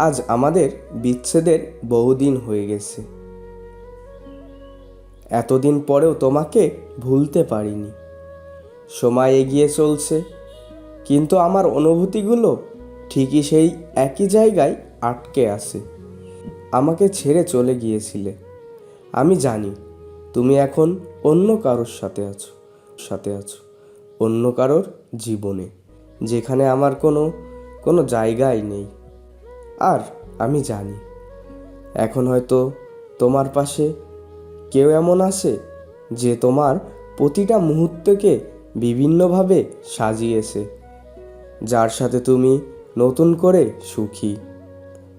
আজ আমাদের বিচ্ছেদের বহুদিন হয়ে গেছে। এতদিন পরেও তোমাকে ভুলতে পারিনি। সময় এগিয়ে চলছে, কিন্তু আমার অনুভূতিগুলো ঠিকই সেই একই জায়গায় আটকে আছে। আমাকে ছেড়ে চলে গিয়েছিলে। আমি জানি তুমি এখন অন্য কারোর সাথে আছো অন্য কারোর জীবনে, যেখানে আমার কোনো জায়গাই নেই। আর আমি জানি এখন হয়তো তোমার পাশে কেউ এমন আছে যে তোমার প্রতিটা মুহূর্তকে বিভিন্নভাবে সাজিয়েছে, যার সাথে তুমি নতুন করে সুখী।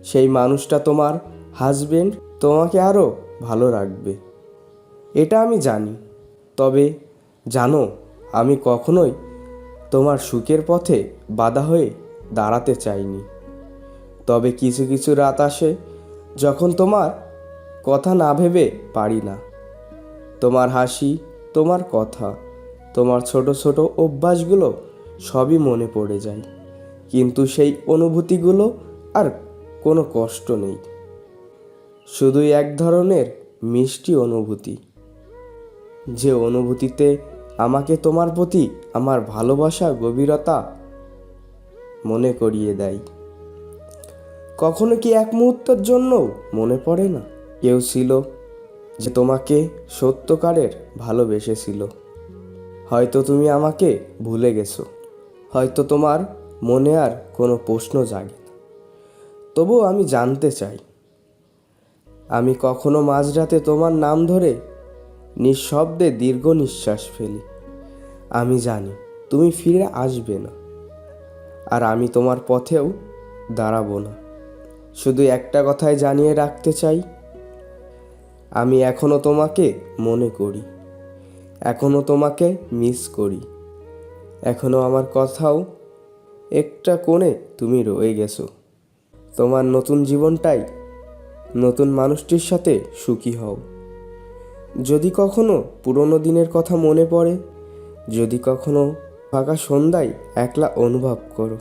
সেই মানুষটা তোমার হাজবেন্ড, তোমাকে আরও ভালো রাখবে, এটা আমি জানি। তবে জানো, আমি কখনোই তোমার সুখের পথে বাধা হয়ে দাঁড়াতে চাইনি। তবে কিছু কিছু রাত আসে যখন তোমার কথা না ভেবে পারি না। তোমার হাসি, তোমার কথা, তোমার ছোট ছোট অভ্যাসগুলো সবই মনে পড়ে যায়, কিন্তু সেই অনুভূতিগুলো আর কোনো কষ্ট নেই, শুধুই এক ধরনের মিষ্টি অনুভূতি, যে অনুভূতিতে আমাকে তোমার প্রতি আমার ভালোবাসা গভীরতা মনে করিয়ে দেয়। কখনো কি এক মুহূর্তের জন্য মনে পড়ে না কেউ ছিল যে তোমাকে সত্যকারের ভালোবেসেছিল? হয়তো তুমি আমাকে ভুলে গেছো, হয়তো তোমার মনে আর কোনো প্রশ্ন জাগে না। তবুও আমি জানতে চাই, আমি কখনো মাঝরাতে তোমার নাম ধরে নিঃশব্দে দীর্ঘ নিঃশ্বাস ফেলি। আমি জানি তুমি ফিরে আসবে না, আর আমি তোমার পথেও দাঁড়াবো না। শুধু একটা কথাই জানিয়ে রাখতে চাই, আমি এখনো তোমাকে মনে করি, এখনো তোমাকে মিস করি, এখনো আমার কথাও একটা কোণে তুমি রয়ে গেছো। তোমার নতুন জীবনটাই নতুন মানুষটির সাথে সুখী হও। যদি কখনো পুরনো দিনের কথা মনে পড়ে, যদি কখনো ফাঁকা সন্ধ্যায় একলা অনুভব করো,